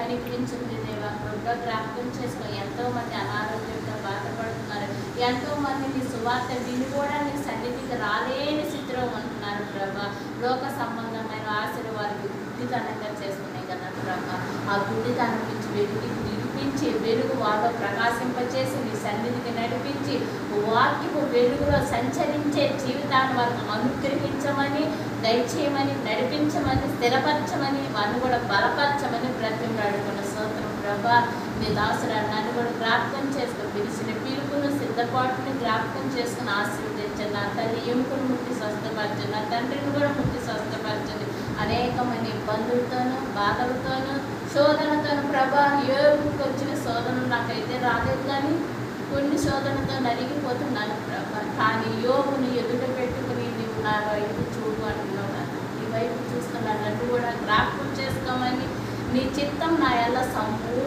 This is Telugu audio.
కనికరించండి దేవా. ప్రభు జ్ఞాపకం చేసుకో. ఎంతోమంది అనారోగ్యంతో బాధపడుతున్నారు. ఎంతోమంది నీ సువార్త విని కూడా నీ సన్నిధికి రాలేని స్థితిలో ఉంటున్నారు ప్రభా. లోక సంబంధమైన ఆశలు వారికి గుడ్డితనంగా చేసుకున్నాయి కదా ప్రభా. ఆ గుడ్డితనం నుంచి విడిపించి వెలుగు వారిలో ప్రకాశింపచేసి నీ సన్నిధికి నడిపించి వాక్యపు వెలుగులో సంచరించే జీవితాన్ని వారికి అనుగ్రహించమని, దయచేయమని, నడిపించమని, స్థిరపరచమని, వారిని కూడా బలపరచమని బ్రతిమలాడుకున్న స్తోత్రం ప్రభా. నీ దాసురాలు నన్ను కూడా జ్ఞాపకం చేసుకుని పిలిచిన పిలుపును సిద్ధపాటుని జ్ఞాపకం చేసుకుని ఆశీర్వదించండి. నా తల్లి ఎముకను ముట్టి స్వస్థపరచండి. నా తండ్రిని కూడా ముట్టి స్వస్థపరచండి. అనేకమంది ఇబ్బందులతోనూ బాధలతోనూ శోధనతోనూ ప్రభా, యోగుకి వచ్చిన శోధనలు నాకైతే రాలేదు, కానీ కొన్ని శోధనతో నలిగిపోతున్నాను ప్రభా. కానీ యోగుని ఎదుట పెట్టుకుని నీవు నా వైపు చూడు అంటున్నావు. నీ వైపు చూస్తున్నా నన్ను కూడా జ్ఞాపకం చేసుకోమని, నీ చిత్తం నా ఎలా సంపూర్ణ